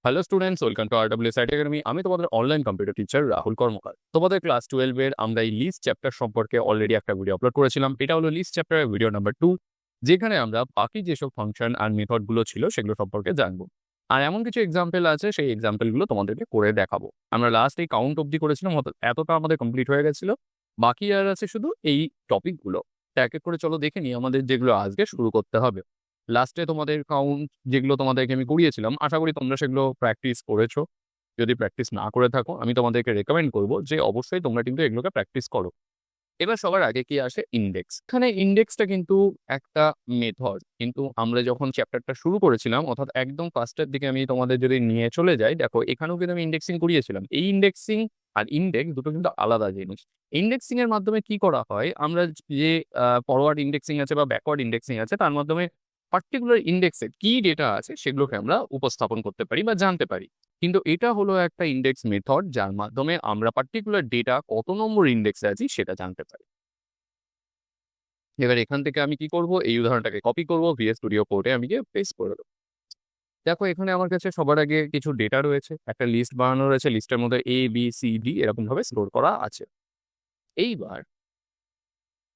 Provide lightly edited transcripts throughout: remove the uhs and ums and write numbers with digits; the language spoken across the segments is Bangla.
Hello students, welcome to RWS IT academy. আমি তোমাদের অনলাইন কম্পিউটার টিচার রাহুল কর্মকার। তোমাদের ক্লাস 12 এর আমরা এই লিস্ট চ্যাপ্টার সম্পর্কে অলরেডি একটা ভিডিও আপলোড করেছিলাম। এটা হলো লিস্ট চ্যাপ্টারের ভিডিও নাম্বার 2, যেখানে আমরা বাকি যেসব ফাংশন আর মেথড গুলো ছিল সেগুলো সম্পর্কে জানবো। আর এমন কিছু এক্সাম্পল আছে, সেই এক্সাম্পল গুলো তোমাদেরকে করে দেখাবো। আমরা লাস্ট এই কাউন্ট অবধি করেছিলাম, অর্থাৎ এতটা আমাদের কমপ্লিট হয়ে গেছিল। বাকি আর আছে শুধু এই টপিকগুলো। এক এক করে চলো দেখে নিই আমাদের যেগুলো আজকে শুরু করতে হবে। লাস্টে তোমাদের কাউন্ট যেগুলো তোমাদেরকে আমি করিয়েছিলাম, আশা করি তোমরা সেগুলো প্র্যাকটিস করেছো। যদি প্র্যাকটিস না করে থাকো, আমি তোমাদেরকে রেকমেন্ড করবো যে অবশ্যই তোমরা কিন্তু এগুলোকে প্র্যাকটিস করো। এবার সবার আগে কি আসে? ইন্ডেক্স। এখানে ইন্ডেক্সটা কিন্তু একটা মেথড, কিন্তু আমরা যখন চ্যাপ্টারটা শুরু করেছিলাম, অর্থাৎ একদম ফার্স্টের দিকে আমি তোমাদের যদি নিয়ে চলে যাই, দেখো এখানেও কিন্তু আমি ইন্ডেক্সিং করিয়েছিলাম। এই ইন্ডেক্সিং আর ইন্ডেক্স দুটো কিন্তু আলাদা জিনিস। ইন্ডেক্সিং এর মাধ্যমে কি করা হয়, আমরা যে ফরওয়ার্ড ইন্ডেক্সিং আছে বা ব্যাকওয়ার্ড ইন্ডেক্সিং আছে, তার মাধ্যমে পার্টিকুলার ইন্ডেক্সে কি ডেটা আছে সেগুলোকে আমরা উপস্থাপন করতে পারি বা জানতে পারি। কিন্তু এটা হলো একটা ইন্ডেক্স মেথড, যার মাধ্যমে আমরা পার্টিকুলার ডেটা কত নম্বর ইন্ডেক্সে আছি সেটা জানতে পারি। এবার এখান থেকে আমি কি করব, এই উদাহরণটাকে কপি করব, VS স্টুডিও কোডে আমি গিয়ে পেস্ট করে দেবো। দেখো এখানে আমার কাছে সবার আগে কিছু ডেটা রয়েছে, একটা লিস্ট বানানো রয়েছে। লিস্টের মধ্যে A B C D এরকম ভাবে স্টোর করা আছে। এইবার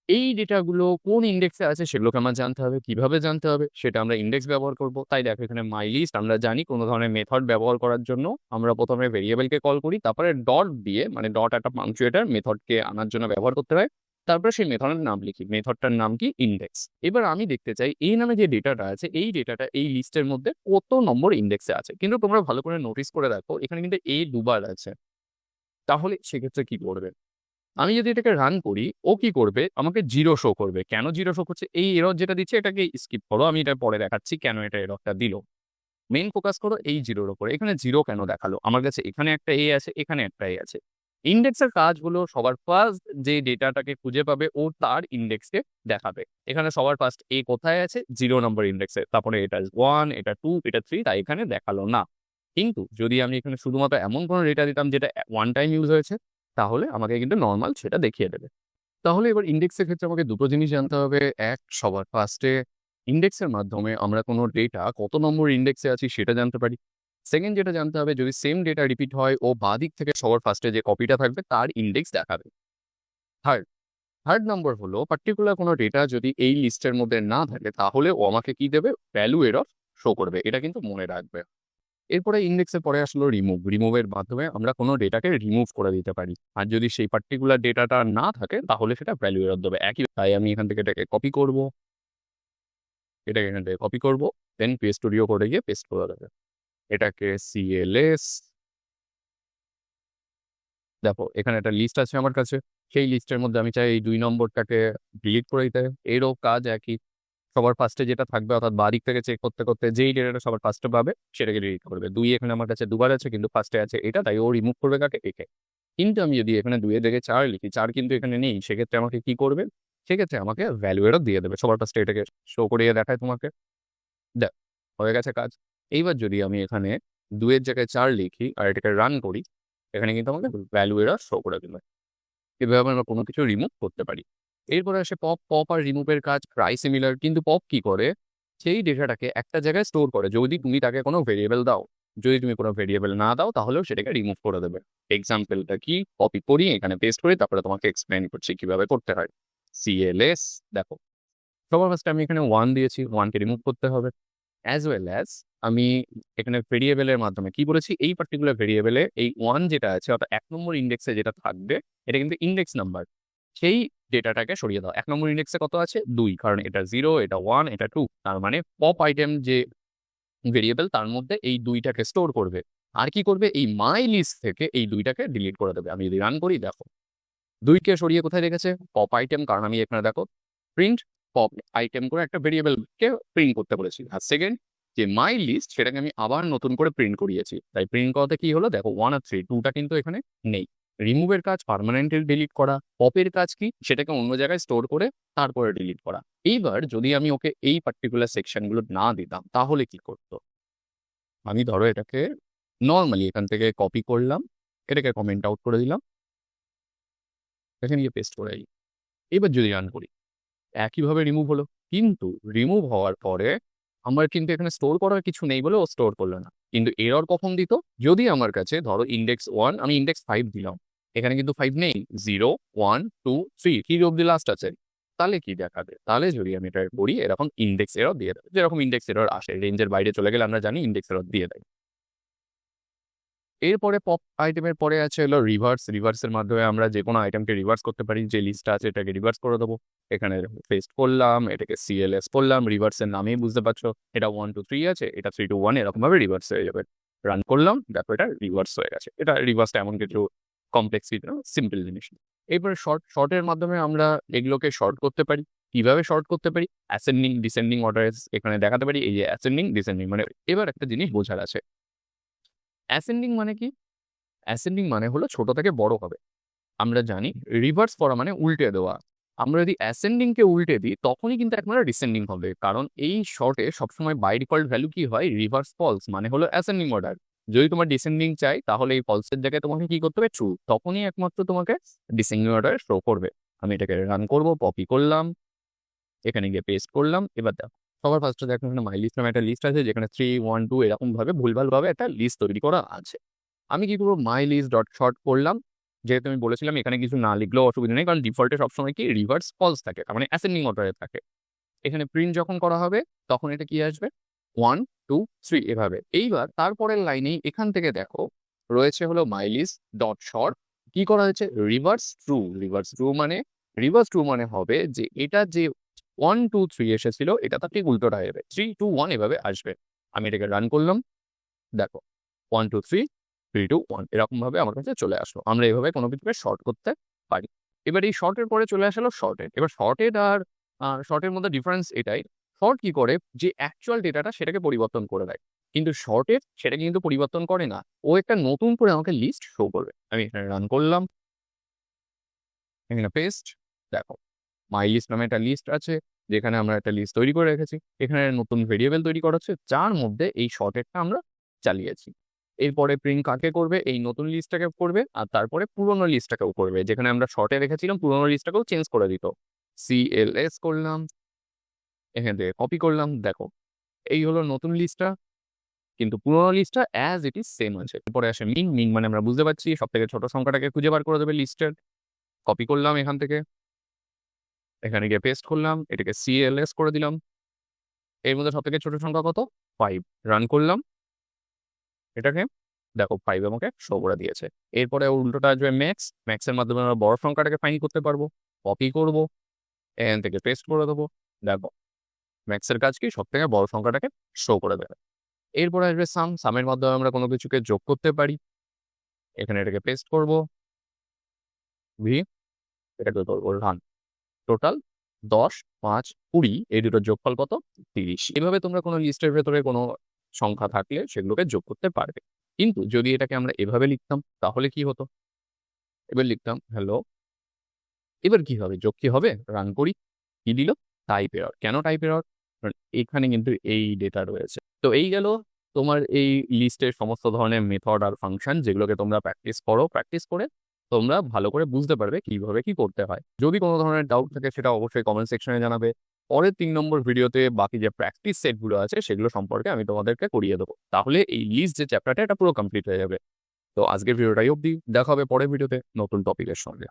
এই ডেটাগুলো কোন ইন্ডেক্সে আছে সেগুলোকে আমার জানতে হবে। কিভাবে জানতে হবে সেটা আমরা ইন্ডেক্স ব্যবহার করব। তাই দেখো এখানে মাই লিস্ট, আমরা জানি কোনো ধরনের মেথড ব্যবহার করার জন্য আমরা প্রথমে ভেরিয়েবলকে কল করি, তারপরে ডট দিয়ে, মানে ডট একটা পাংচুয়েটার, মেথডকে আনার জন্য ব্যবহার করতে হয়। তারপরে সেই মেথডের নাম লিখি, মেথডটার নাম কি? ইন্ডেক্স। এবার আমি দেখতে চাই এই নামে যে ডেটাটা আছে, এই ডেটাটা এই লিস্টের মধ্যে কত নম্বর ইন্ডেক্সে আছে। কিন্তু তোমরা ভালো করে নোটিস করে দেখো, এখানে কিন্তু A দুবার আছে। তাহলে সেক্ষেত্রে কি করবে? আমি যদি এটাকে রান করি, ও কি করবে? আমাকে 0 শো করবে। কেন 0 শো করছে? এই এরর যেটা দিচ্ছে এটাকে স্কিপ করো, আমি এটা পরে দেখাচ্ছি কেন এটা এররটা দিল। মেইন ফোকাস করো এই 0 এর উপরে। এখানে 0 কেন দেখালো? আমার কাছে এখানে একটা A আছে, এখানে একটা A আছে। ইন্ডেক্সের কাজ হলো সবার ফার্স্ট যে ডেটাটাকে খুঁজে পাবে ও তার ইন্ডেক্সকে দেখাবে। এখানে সবার ফার্স্ট A কোথায় আছে? 0 নম্বর ইন্ডেক্সে। তারপরে এটা 1, এটা 2, এটা 3, তাই এখানে দেখালো না। কিন্তু যদি আমি এখানে শুধুমাত্র এমন কোনো ডেটা দিতাম যেটা ওয়ান টাইম ইউজ হয়েছে, তাহলে আমাকে কিন্তু নরমাল সেটা দেখিয়ে দেবে। তাহলে এবার ইন্ডেক্সের ক্ষেত্রে আমাকে দুটো জিনিস জানতে হবে। এক, সবার ফার্স্টে ইন্ডেক্সের মাধ্যমে আমরা কোনো ডেটা কত নম্বর ইন্ডেক্সে আছি সেটা জানতে পারি। সেকেন্ড যেটা জানতে হবে, যদি সেম ডেটা রিপিট হয়, ও বাঁদিক থেকে সবার ফার্স্টে যে কপিটা থাকবে তার ইন্ডেক্স দেখাবে। থার্ড থার্ড নম্বর হলো, পার্টিকুলার কোনো ডেটা যদি এই লিস্টের মধ্যে না থাকে, তাহলে ও আমাকে কি দেবে? ভ্যালু এরর শো করবে। এটা কিন্তু মনে রাখবে। এরপরে ইন্ডেক্সের পরে আসলো রিমুভ। রিমুভের মাধ্যমে আমরা কোনো ডেটাকে রিমুভ করে দিতে পারি। আর যদি সেই পার্টিকুলার ডেটাটা না থাকে, তাহলে সেটা ভ্যালু এরর দেবে। একই, তাই আমি এখান থেকে এটাকে কপি করব, এটাকে এখান থেকে কপি করব, দেন PS স্টুডিও কোডে গিয়ে পেস্ট করে দেবে। এটাকে CLS, দেখো এখানে একটা লিস্ট আছে আমার কাছে। সেই লিস্টের মধ্যে আমি চাই এই 2 নম্বরটাকে ডিলিট করে দিতে। এরও কাজ একই, সবার ফার্স্টে যেটা থাকবে, অর্থাৎ বাদিক থেকে চেক করতে করতে যেই ডেটাটা সবার ফার্স্টে পাবে সেটাকে ডিলিট করবে। 2 এখানে আমার কাছে দুবার আছে, কিন্তু ফার্স্টে আছে এটা, তাই ও রিমুভ করবে কাকে? একে। কিন্তু আমি যদি এখানে 2 এর জায়গায় 4 লিখি, 4 কিন্তু এখানে নেই, সেক্ষেত্রে আমাকে কি করবে? সেক্ষেত্রে আমাকে ভ্যালু এরর দিয়ে দেবে। সবার ফার্স্টে এটাকে শো করিয়ে দেখায় তোমাকে। দেখ, হয়ে গেছে কাজ। এইবার যদি আমি এখানে 2 এর জায়গায় 4 লিখি আর এটাকে রান করি, এখানে কিন্তু আমাকে ভ্যালু এরর শো করে দেবে। এভাবে আমরা কোনো কিছু রিমুভ করতে পারি। এরপরে আসে পপ। পপ আর রিমুভের কাজ প্রায় সিমিলার, কিন্তু পপ কি করে? সেই ডেটাটাকে একটা জায়গায় স্টোর করে, যদি তুমি তাকে কোনো ভেরিয়েবল দাও। যদি তুমি কোনো ভেরিয়েবল না দাও, তাহলেও সেটাকে রিমুভ করে দেবে। এক্সাম্পলটা কি? কপি করি, এখানে পেস্ট করি, তারপরে তোমাকে এক্সপ্লেন করছি কিভাবে করতে হয়। CLS, দেখো সবার ফার্স্টে আমি এখানে 1 দিয়েছি, 1 কে রিমুভ করতে হবে। অ্যাজ ওয়েল অ্যাজ আমি এখানে ভেরিয়েবলের মাধ্যমে কি বলেছি, এই পার্টিকুলার ভেরিয়েবলে এই 1 যেটা আছে, অর্থাৎ 1 নম্বর ইন্ডেক্সে যেটা থাকবে, এটা কিন্তু ইন্ডেক্স নাম্বার। সেই ডেটাটাকে সরিয়ে দাও। 1 নম্বর ইন্ডেক্সে কত আছে? 2, কারণ এটা 0, এটা 1, এটা 2। তার মানে পপ আইটেম যে ভেরিয়েবল, তার মধ্যে এই 2টাকে স্টোর করবে। আর কি করবে? এই মাই লিস্ট থেকে এই 2টাকে ডিলিট করে দেবে। আমি যদি রান করি, দেখো 2 কে সরিয়ে কোথায় রেখেছে? পপ আইটেম, কারণ আমি এখানে দেখো প্রিন্ট পপ আইটেম করে একটা ভেরিয়েবলকে প্রিন্ট করতে বলেছি। আর সেকেন্ড যে মাই লিস্ট, সেটাকে আমি আবার নতুন করে প্রিন্ট করিয়েছি। তাই প্রিন্ট করাতে কি হলো? দেখো 1 আর 3, 2টা কিন্তু এখানে নেই। রিমুভের কাজ পার্মানেন্টলি ডিলিট করা। পপের কাজ কি? সেটাকে অন্য জায়গায় স্টোর করে তারপরে ডিলিট করা। এইবার যদি আমি ওকে এই পার্টিকুলার সেকশনগুলো না দিতাম, তাহলে কি করতো? আমি ধরো এটাকে নর্মালি এখান থেকে কপি করলাম, এটাকে কমেন্ট আউট করে দিলাম, এখানে গিয়ে পেস্ট করে দিই। এবার যদি রান করি, একইভাবে রিমুভ হলো। কিন্তু রিমুভ হওয়ার পরে আমার কিন্তু এখানে স্টোর করার কিছু নেই বলে ও স্টোর করলো না। কিন্তু এরর কখন দিত? যদি আমার কাছে ধরো ইন্ডেক্স 1 আমি ইন্ডেক্স 5 দিলাম, এখানে কিন্তু 5 নেই, 0 1 2 3 3 অব্দি লাস্ট আছে। তাহলে কি দেখাবে? তাহলে যদি আমি এটা করি এরকম ইন্ডেক্স এরর দিয়ে দেবে, যেরকম ইন্ডেক্স এরর আসে রেঞ্জের বাইরে চলে গেলে আমরা জানি ইন্ডেক্স এরর দিয়ে দেয়। এরপরে পপ আইটেমের পরে আছে হলো রিভার্স। রিভার্সের মাধ্যমে আমরা যে কোনো আইটেমকে রিভার্স করতে পারি। যে লিস্টটা আছে এটাকে রিভার্স করে দেবো। এখানে পেস্ট করলাম, এটাকে সিএলএস করলাম, রিভার্সের নামেই বুঝতে পারছো এটা 1 2 3 আছে, এটা 3 2 1 এরকমভাবে রিভার্স হয়ে যাবে। রান করলাম, দেখো এটা রিভার্স হয়ে গেছে। এটা রিভার্সটা এমন কিছু কমপ্লেক্সিটি না, সিম্পল জিনিস। এরপরে শর্টের মাধ্যমে আমরা এগুলোকে শর্ট করতে পারি। কিভাবে শর্ট করতে পারি? অ্যাসেন্ডিং ডিসেন্ডিং অর্ডারে এখানে দেখাতে পারি। এই যে অ্যাসেন্ডিং ডিসেন্ডিং মানে এবার একটা জিনিস বোঝার আছে। অ্যাসেন্ডিং মানে কি? অ্যাসেন্ডিং মানে হলো ছোট থেকে বড় হবে। আমরা জানি রিভার্স করা মানে উল্টে দেওয়া। আমরা যদি অ্যাসেন্ডিংকে উল্টে দিই তখনই কিন্তু একবারে ডিসেন্ডিং হবে। কারণ এই শর্টে সবসময় বাই ডিফল্ট ভ্যালু কি হয়? রিভার্স ফলস মানে হলো অ্যাসেন্ডিং অর্ডার। যদি তোমার ডিসেন্ডিং চাই তাহলে এই ফলসের জায়গায় তোমাকে কি করতে হবে? ট্রু। তখনই একমাত্র তোমাকে ডিসেন্ডিং অর্ডার শো করবে। আমি এটাকে রান করব, কপি করলাম, এখানে গিয়ে পেস্ট করলাম। এবার দেখো সবার ফার্স্টে দেখো এখানে মাই লিস্ট নামে একটা লিস্ট আছে যেখানে 3 1 2 এরকমভাবে ভুলভালভাবে একটা লিস্ট তৈরি করা আছে। আমি কি করবো? মাই লিস্ট ডট শর্ট করলাম। যেহেতু আমি বলেছিলাম এখানে কিছু না লিখলেও অসুবিধা নেই, কারণ ডিফল্টে সবসময় কি রিভার্স ফলস থাকে, তার মানে অ্যাসেন্ডিং অর্ডারে থাকে। এখানে প্রিন্ট যখন করা হবে তখন এটা কি আসবে? 1 2 3 এভাবে। এইবার তারপরের লাইনেই এখান থেকে দেখো রয়েছে হলো মাই লিস্ট ডট শর্ট। কি করা হয়েছে? Reverse true. রিভার্স ট্রু মানে হবে যে এটা যে 1 2 3 এসেছিল এটা তার ঠিক উল্টোটা হবে, 3 2 1 এভাবে আসবে। আমি এটাকে রান করলাম, দেখো 1 2 3 3 2 1 এরকমভাবে আমার কাছে চলে আসলো। আমরা এভাবে কোনো কিছুকে শর্ট করতে পারি। এবার এই শর্টের পরে চলে আসলো শর্টেড। এবার শর্টেড আর শর্টের মধ্যে ডিফারেন্স এটাই, শর্ট কি করে? যে অ্যাকচুয়াল ডেটাটা সেটাকে পরিবর্তন করে দেয়। কিন্তু শর্টেড সেটাকে কিন্তু পরিবর্তন করে না। ও একটা নতুন করে আমাকে লিস্ট শো করবে। আমি এখানে রান করলাম, এখানে পেস্ট, দেখো মাই লিস্ট নামে একটা লিস্ট আছে যেখানে আমরা একটা লিস্ট তৈরি করে রেখেছি। এখানে নতুন ভেরিয়েবল তৈরি করা হচ্ছে যার মধ্যে এই শর্টেডটা আমরা চালিয়েছি। এরপরে প্রিন্ট কাকে করবে? এই নতুন লিস্টটাকে করবে আর তারপরে পুরোনো লিস্টটাকেও করবে। যেখানে আমরা শর্টে রেখেছিলাম পুরোনো লিস্টটাকেও চেঞ্জ করে দিত। সিএলএস করলাম, এখান থেকে কপি করলাম, দেখো এই হলো নতুন লিস্টটা, কিন্তু পুরোনো লিস্টটা অ্যাজ ইট ইজ সেম আছে। এরপরে আসে মিন। মিন মানে আমরা বুঝতে পারছি সব থেকে ছোট সংখ্যাটাকে খুঁজে বার করে দেবে লিস্টের। কপি করলাম এখান থেকে, এখানে গিয়ে পেস্ট করলাম, এটাকে সিএলএস করে দিলাম। এর মধ্যে সব থেকে ছোট সংখ্যা কত? 5। রান করলাম এটাকে, দেখো 5 আমাকে শো করে দিয়েছে। এরপরে উল্টোটা আসবে ম্যাক্স। ম্যাক্সের মাধ্যমে আমরা বড় সংখ্যাটাকে ফাইন্ড করতে পারবো। কপি করব, এখান থেকে পেস্ট করে দেবো, দেখো ম্যাক্সের কাজ কি? সব থেকে বড় সংখ্যাটাকে শো করে দেবে। এরপরে আসবে সাম। সামের মাধ্যমে আমরা কোনো কিছুকে যোগ করতে পারি। এখানে এটাকে পেস্ট করব, ভি, এটাকে করবো রান। টোটাল 10 5 20 এই দুটোর যোগফল কত? 30। এভাবে তোমরা কোনো লিস্টের ভেতরে কোনো সংখ্যা থাকলে সেগুলোকে যোগ করতে পারবে। কিন্তু যদি এটাকে আমরা এভাবে লিখতাম তাহলে কি হতো? এবার লিখতাম হ্যালো, এবার কি হবে? যোগ কি হবে? রান করি, কি দিল? Type error. কেন টাইপ এরর? কারণ এখানে কিন্তু এই ডেটা রয়েছে। তো এই গেল তোমার এই লিস্টের সমস্ত ধরনের মেথড আর ফাংশন যেগুলোকে তোমরা প্র্যাকটিস করো। প্র্যাকটিস করে তোমরা ভালো করে বুঝতে পারবে কিভাবে কি করতে হয়। যদি কোনো ধরনের ডাউট থাকে সেটা অবশ্যই কমেন্ট সেকশনে জানাবে। পরের 3 নম্বর ভিডিওতে বাকি যে প্র্যাকটিস সেটগুলো আছে সেগুলো সম্পর্কে আমি তোমাদেরকে করিয়ে দেবো। তাহলে এই লিস্ট যে চ্যাপ্টারটা এটা পুরো কমপ্লিট হয়ে যাবে। তো আজকের ভিডিওটাই অবধি, দেখা হবে পরের ভিডিওতে নতুন টপিকের সঙ্গে।